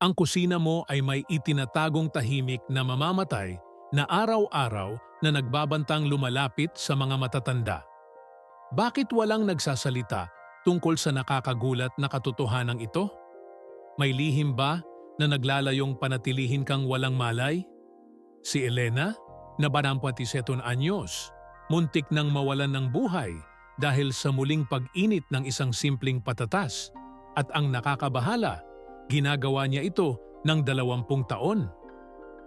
Ang kusina mo ay may itinatagong tahimik na mamamatay na araw-araw na nagbabantang lumalapit sa mga matatanda. Bakit walang nagsasalita tungkol sa nakakagulat na katotohanan ito? May lihim ba na naglalayong panatilihin kang walang malay? Si Elena, na 47 anyos, muntik nang mawalan ng buhay dahil sa muling pag-init ng isang simpleng patatas. At ang nakakabahala, ginagawa niya ito ng 20 taon.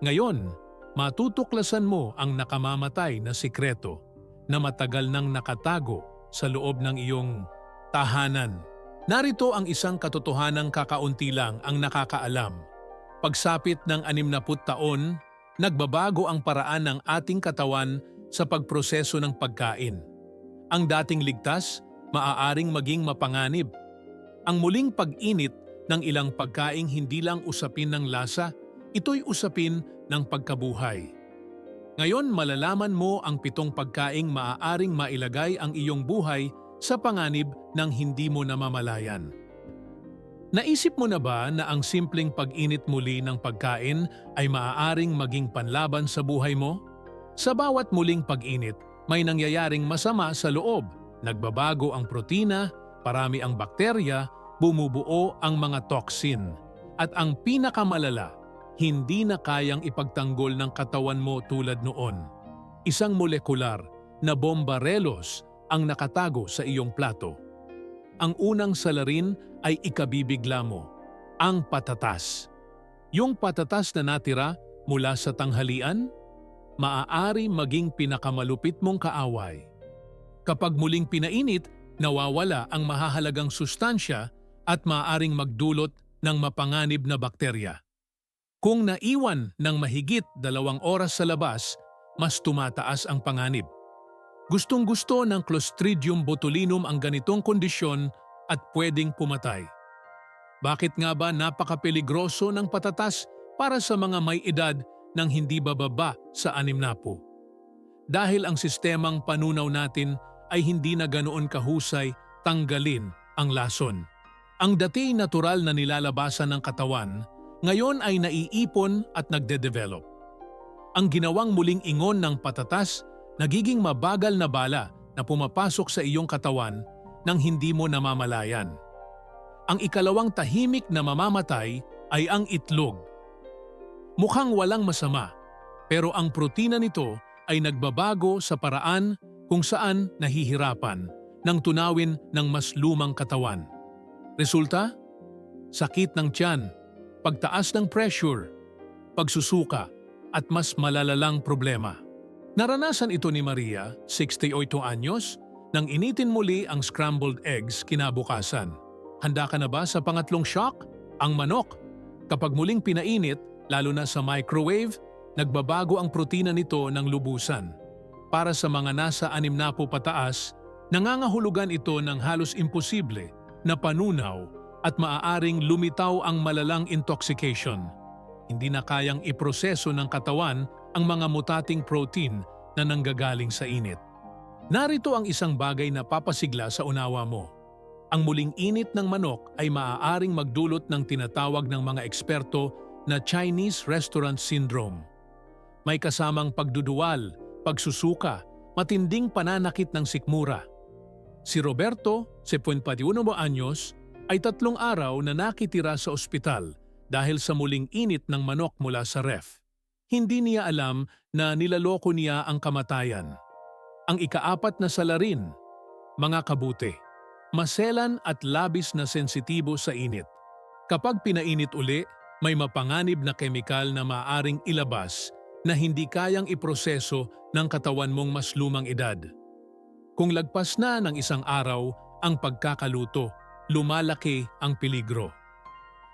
Ngayon, matutuklasan mo ang nakamamatay na sikreto na matagal nang nakatago sa loob ng iyong tahanan. Narito ang isang katotohanang kakaunti lang ang nakakaalam. Pagsapit ng 60 taon, nagbabago ang paraan ng ating katawan sa pagproseso ng pagkain. Ang dating ligtas, maaaring maging mapanganib. Ang muling pag-init ng ilang pagkaing hindi lang usapin ng lasa, ito'y usapin ng pagkabuhay. Ngayon malalaman mo ang 7 pagkaing maaaring mailagay ang iyong buhay sa panganib ng hindi mo namamalayan. Naisip mo na ba na ang simpleng pag-init muli ng pagkain ay maaaring maging panlaban sa buhay mo? Sa bawat muling pag-init, may nangyayaring masama sa loob. Nagbabago ang protina, parami ang bakterya, bumubuo ang mga toxin. At ang pinakamalala, hindi na kayang ipagtanggol ng katawan mo tulad noon. Isang molekular na bombarelos ang nakatago sa iyong plato. Ang unang salarin ay ikabibigla mo, ang patatas. Yung patatas na natira mula sa tanghalian, maaari maging pinakamalupit mong kaaway. Kapag muling pinainit, nawawala ang mahahalagang sustansya at maaaring magdulot ng mapanganib na bakterya. Kung naiwan ng mahigit 2 oras sa labas, mas tumataas ang panganib. Gustong-gusto ng Clostridium botulinum ang ganitong kondisyon at pwedeng pumatay. Bakit nga ba napakapeligroso ng patatas para sa mga may edad ng hindi bababa sa 60? Dahil ang sistemang panunaw natin ay hindi na ganoon kahusay tanggalin ang lason. Ang dati natural na nilalabasan ng katawan, ngayon ay naiipon at nagde-develop. Ang ginawang muling ingon ng patatas, nagiging mabagal na bala na pumapasok sa iyong katawan nang hindi mo namamalayan. Ang ikalawang tahimik na mamamatay ay ang itlog. Mukhang walang masama, pero ang protina nito ay nagbabago sa paraan kung saan nahihirapan ng tunawin ng mas lumang katawan. Resulta? Sakit ng tiyan, pagtaas ng pressure, pagsusuka, at mas malalalang problema. Naranasan ito ni Maria, 68 anyos, nang initin muli ang scrambled eggs kinabukasan. Handa ka na ba sa pangatlong shock? Ang manok. Kapag muling pinainit, lalo na sa microwave, nagbabago ang protina nito ng lubusan. Para sa mga nasa 60 pataas, nangangahulugan ito ng halos imposible na panunaw at maaaring lumitaw ang malalang intoxication. Hindi na kayang iproseso ng katawan ang mga mutating protein na nanggagaling sa init. Narito ang isang bagay na papasigla sa unawa mo. Ang muling init ng manok ay maaaring magdulot ng tinatawag ng mga eksperto na Chinese Restaurant Syndrome. May kasamang pagduduwal, pagsusuka, matinding pananakit ng sikmura. Si Roberto, 51 anyos, ay 3 araw na nakitira sa ospital dahil sa muling init ng manok mula sa ref. Hindi niya alam na nilaloko niya ang kamatayan. Ang ika-4 na salarin, mga kabute, maselan at labis na sensitibo sa init. Kapag pinainit uli, may mapanganib na kemikal na maaaring ilabas na hindi kayang iproseso ng katawan mong mas lumang edad. Kung lagpas na ng 1 araw ang pagkakaluto, lumalaki ang peligro.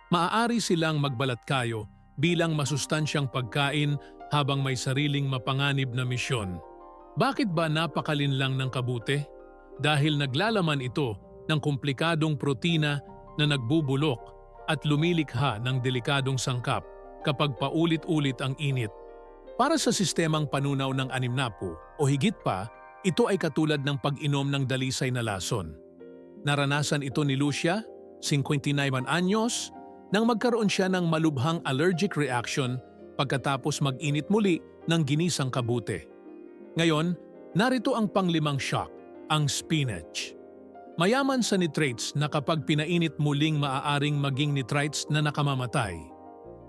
Maaari silang magbalat kayo bilang masustansyang pagkain habang may sariling mapanganib na misyon. Bakit ba napakalinlang ng kabute? Dahil naglalaman ito ng komplikadong protina na nagbubulok at lumilikha ng delikadong sangkap kapag paulit-ulit ang init. Para sa sistemang panunaw ng 60 o higit pa, ito ay katulad ng pag-inom ng dalisay na lason. Naranasan ito ni Lucia, 59 anyos, nang magkaroon siya ng malubhang allergic reaction pagkatapos mag-init muli ng ginisang kabute. Ngayon, narito ang panglimang shock, ang spinach. Mayaman sa nitrates na kapag pinainit muling maaaring maging nitrites na nakamamatay.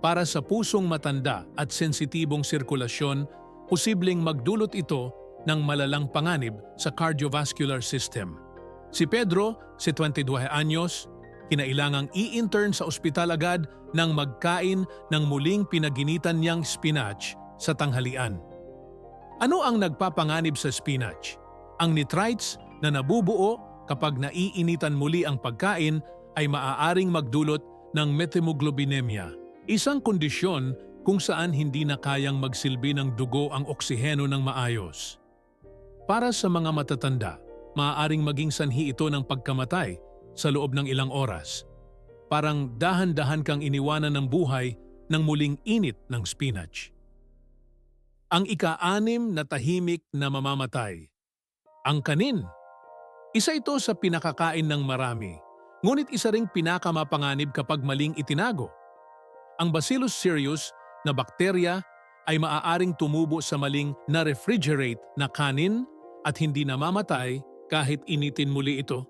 Para sa pusong matanda at sensitibong sirkulasyon, posibleng magdulot ito ng malalang panganib sa cardiovascular system. Si Pedro, 22 anyos, kinailangang i-intern sa ospital agad nang magkain ng muling pinaginitan niyang spinach sa tanghalian. Ano ang nagpapanganib sa spinach? Ang nitrites na nabubuo kapag naiinitan muli ang pagkain ay maaaring magdulot ng methemoglobinemia, isang kondisyon kung saan hindi na kayang magsilbi ng dugo ang oksiheno ng maayos. Para sa mga matatanda, maaaring maging sanhi ito ng pagkamatay sa loob ng ilang oras. Parang dahan-dahan kang iniwanan ng buhay ng muling init ng spinach. Ang ika-6 na tahimik na mamamatay. Ang kanin. Isa ito sa pinakakain ng marami, ngunit isa ring pinakamapanganib kapag maling itinago. Ang Bacillus cereus na bakterya ay maaaring tumubo sa maling na-refrigerate na kanin at hindi namamatay kahit initin muli ito.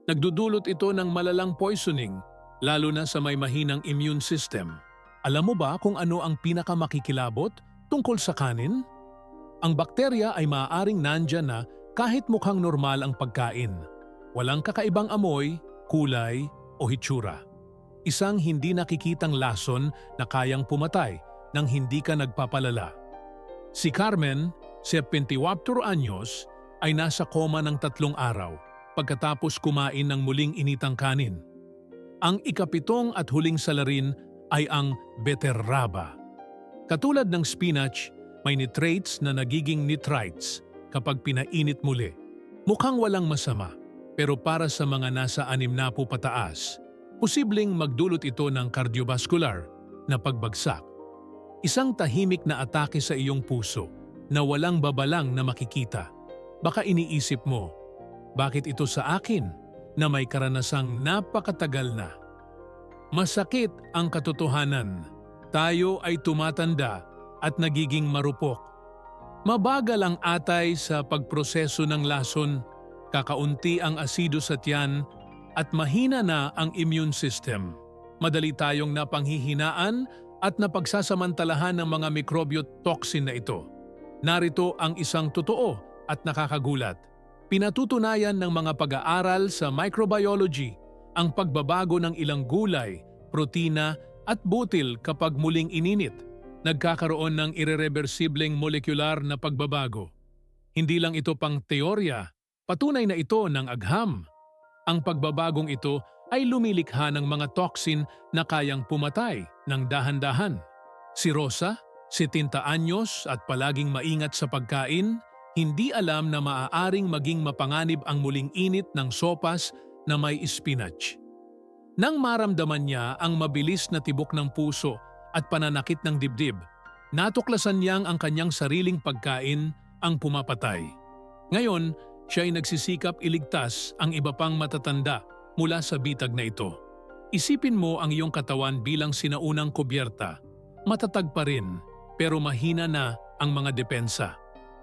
Nagdudulot ito ng malalang poisoning, lalo na sa may mahinang immune system. Alam mo ba kung ano ang pinakamakikilabot tungkol sa kanin? Ang bakterya ay maaaring nandyan na kahit mukhang normal ang pagkain. Walang kakaibang amoy, kulay o hitsura. Isang hindi nakikitang lason na kayang pumatay nang hindi ka nagpapalala. Si Carmen, 74 anyos, ay nasa koma ng 3 araw pagkatapos kumain ng muling initang kanin. Ang ika-7 at huling salarin ay ang beterraba. Katulad ng spinach, may nitrates na nagiging nitrites kapag pinainit muli. Mukhang walang masama, pero para sa mga nasa 60 pataas, posibleng magdulot ito ng cardiovascular na pagbagsak. Isang tahimik na atake sa iyong puso na walang babalang na makikita. Baka iniisip mo, bakit ito sa akin na may karanasang napakatagal na? Masakit ang katotohanan. Tayo ay tumatanda at nagiging marupok. Mabagal ang atay sa pagproseso ng lason, kakaunti ang asido sa tiyan, at mahina na ang immune system. Madali tayong napanghihinaan at napagsasamantalahan ng mga mikrobyo toxin na ito. Narito ang isang totoo at nakakagulat. Pinatutunayan ng mga pag-aaral sa microbiology ang pagbabago ng ilang gulay, protina at butil kapag muling ininit. Nagkakaroon ng irreversibleng molekular na pagbabago. Hindi lang ito pang teorya, patunay na ito ng agham. Ang pagbabagong ito ay lumilikha ng mga toxin na kayang pumatay ng dahan-dahan. Si Rosa, 70 anyos at palaging maingat sa pagkain, hindi alam na maaaring maging mapanganib ang muling init ng sopas na may spinach. Nang maramdaman niya ang mabilis na tibok ng puso at pananakit ng dibdib, natuklasan niyang ang kanyang sariling pagkain ang pumapatay. Ngayon, siya ay nagsisikap iligtas ang iba pang matatanda mula sa bitag na ito. Isipin mo ang iyong katawan bilang sinaunang kubyerta. Matatag pa rin, pero mahina na ang mga depensa.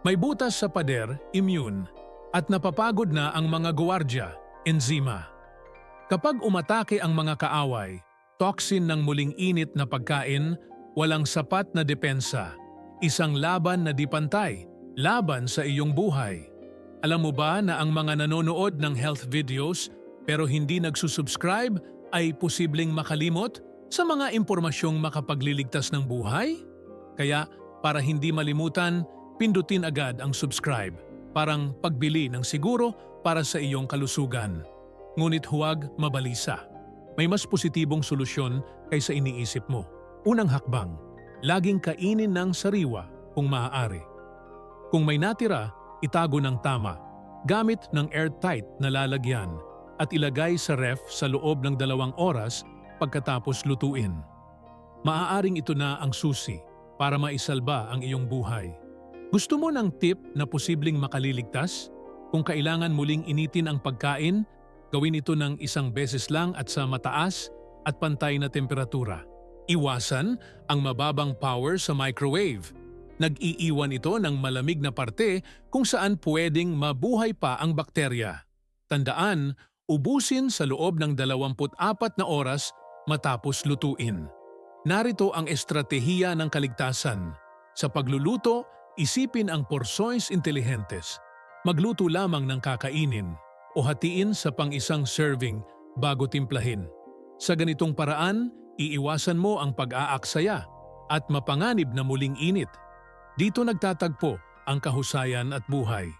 May butas sa pader, immune, at napapagod na ang mga guwardya, enzima. Kapag umatake ang mga kaaway, toxin ng muling init na pagkain, walang sapat na depensa. Isang laban na di pantay, laban sa iyong buhay. Alam mo ba na ang mga nanonood ng health videos pero hindi nagsusubscribe ay posibleng makalimot sa mga impormasyong makapagliligtas ng buhay? Kaya para hindi malimutan, pindutin agad ang subscribe, parang pagbili ng siguro para sa iyong kalusugan. Ngunit huwag mabalisa. May mas positibong solusyon kaysa iniisip mo. Unang hakbang, laging kainin ng sariwa kung maaari. Kung may natira, itago ng tama, gamit ng airtight na lalagyan at ilagay sa ref sa loob ng 2 oras pagkatapos lutuin. Maaaring ito na ang susi para maisalba ang iyong buhay. Gusto mo ng tip na posibleng makaliligtas? Kung kailangan muling initin ang pagkain, gawin ito ng 1 beses lang at sa mataas at pantay na temperatura. Iwasan ang mababang power sa microwave. Nag-iiwan ito ng malamig na parte kung saan pwedeng mabuhay pa ang bakterya. Tandaan, ubusin sa loob ng 24 na oras matapos lutuin. Narito ang estratehiya ng kaligtasan. Sa pagluluto, isipin ang porsones intelihentes. Magluto lamang ng kakainin o hatiin sa pang-isang serving bago timplahin. Sa ganitong paraan, iiwasan mo ang pag-aaksaya at mapanganib na muling init. Dito nagtatagpo ang kahusayan at buhay.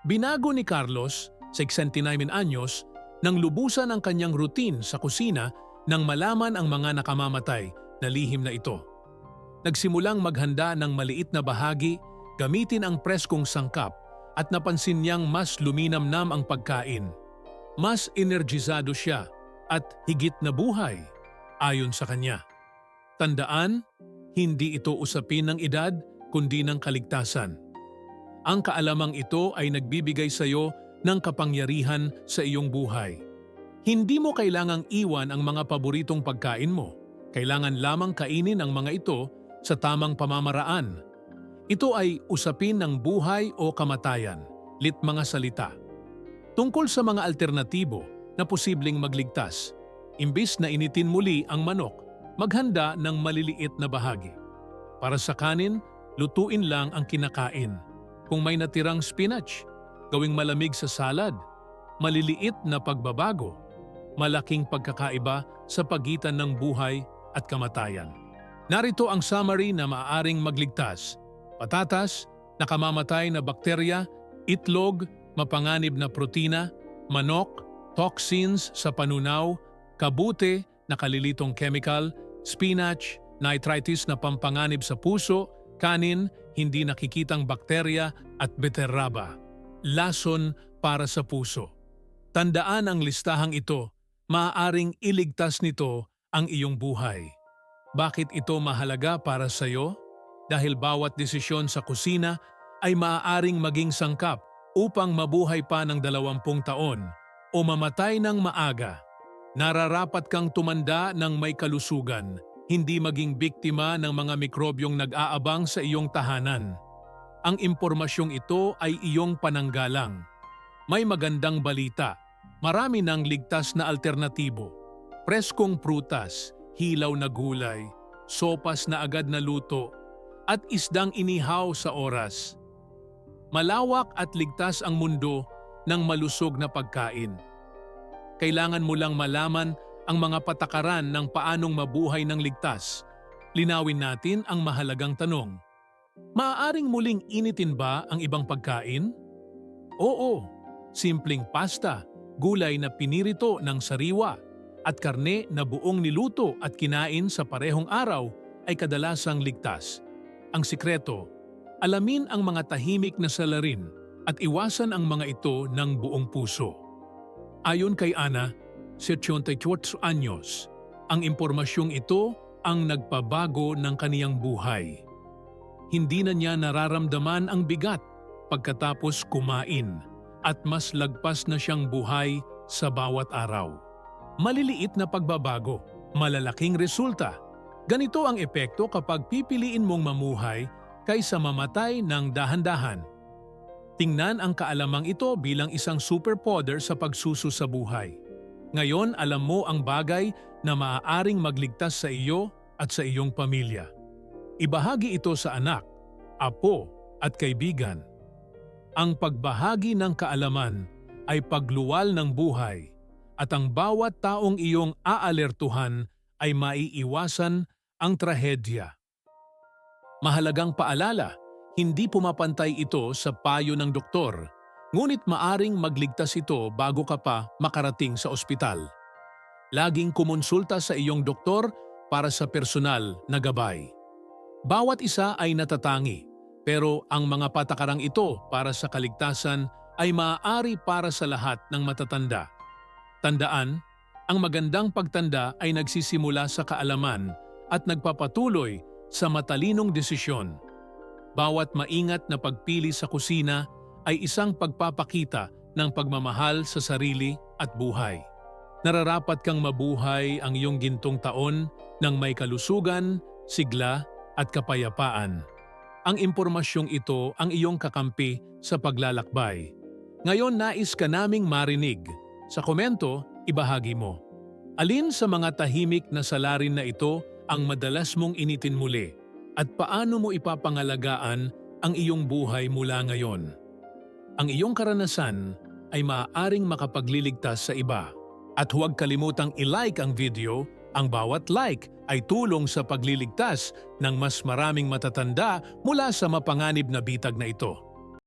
Binago ni Carlos, 69 anyos, nang lubusan ang kanyang routine sa kusina nang malaman ang mga nakamamatay na lihim na ito. Nagsimulang maghanda ng maliit na bahagi, gamitin ang preskong sangkap at napansin niyang mas luminamnam ang pagkain. Mas energizado siya at higit na buhay, ayon sa kanya. Tandaan, hindi ito usapin ng edad kundi ng kaligtasan. Ang kaalamang ito ay nagbibigay sa iyo ng kapangyarihan sa iyong buhay. Hindi mo kailangang iwan ang mga paboritong pagkain mo. Kailangan lamang kainin ang mga ito sa tamang pamamaraan. Ito ay usapin ng buhay o kamatayan, lit mga salita. Tungkol sa mga alternatibo na posibleng magligtas, imbis na initin muli ang manok, maghanda ng maliliit na bahagi. Para sa kanin, lutuin lang ang kinakain. Kung may natirang spinach, gawing malamig sa salad. Maliliit na pagbabago, malaking pagkakaiba sa pagitan ng buhay at kamatayan. Narito ang summary na maaaring magligtas. Patatas, nakamamatay na bakterya, itlog, mapanganib na protina, manok, toxins sa panunaw, kabute, nakalilitong chemical, spinach, nitritis na pampanganib sa puso, kanin, hindi nakikitang bakterya at beterraba. Lason para sa puso. Tandaan ang listahang ito, maaaring iligtas nito ang iyong buhay. Bakit ito mahalaga para sa iyo? Dahil bawat desisyon sa kusina ay maaaring maging sangkap upang mabuhay pa ng 20 taon o mamatay ng maaga. Nararapat kang tumanda ng may kalusugan, hindi maging biktima ng mga mikrobyong nag-aabang sa iyong tahanan. Ang impormasyong ito ay iyong pananggalang. May magandang balita. Marami ng ligtas na alternatibo. Preskong prutas, hilaw na gulay, sopas na agad na luto, at isdang inihaw sa oras. Malawak at ligtas ang mundo ng malusog na pagkain. Kailangan mo lang malaman ang mga patakaran ng paanong mabuhay ng ligtas. Linawin natin ang mahalagang tanong. Maaaring muling initin ba ang ibang pagkain? Oo, simpleng pasta, gulay na pinirito ng sariwa, at karne na buong niluto at kinain sa parehong araw ay kadalasang ligtas. Ang sikreto, alamin ang mga tahimik na salarin at iwasan ang mga ito ng buong puso. Ayon kay Ana, 78 anyos, ang impormasyong ito ang nagpabago ng kaniyang buhay. Hindi na niya nararamdaman ang bigat pagkatapos kumain at mas lagpas na siyang buhay sa bawat araw. Maliliit na pagbabago, malalaking resulta. Ganito ang epekto kapag pipiliin mong mamuhay kaysa mamatay ng dahan-dahan. Tingnan ang kaalamang ito bilang isang superpower sa pagsuso sa buhay. Ngayon alam mo ang bagay na maaaring magligtas sa iyo at sa iyong pamilya. Ibahagi ito sa anak, apo at kaibigan. Ang pagbahagi ng kaalaman ay pagluwal ng buhay at ang bawat taong iyong aalertuhan ay maiiwasan ang trahedya. Mahalagang paalala, hindi pumapantay ito sa payo ng doktor. Ngunit maaring magligtas ito bago ka pa makarating sa ospital. Laging kumonsulta sa iyong doktor para sa personal na gabay. Bawat isa ay natatangi, pero ang mga patakarang ito para sa kaligtasan ay maaari para sa lahat ng matatanda. Tandaan, ang magandang pagtanda ay nagsisimula sa kaalaman at nagpapatuloy sa matalinong desisyon. Bawat maingat na pagpili sa kusina ay isang pagpapakita ng pagmamahal sa sarili at buhay. nararapat kang mabuhay ang iyong gintong taon ng may kalusugan, sigla at kapayapaan. Ang impormasyong ito ang iyong kakampi sa paglalakbay. Ngayon nais ka naming marinig. Sa komento, ibahagi mo. Alin sa mga tahimik na salarin na ito ang madalas mong initin muli? At paano mo ipapangalagaan ang iyong buhay mula ngayon? Ang iyong karanasan ay maaaring makapagliligtas sa iba. At huwag kalimutang i-like ang video. Ang bawat like ay tulong sa pagliligtas ng mas maraming matatanda mula sa mapanganib na bitag na ito.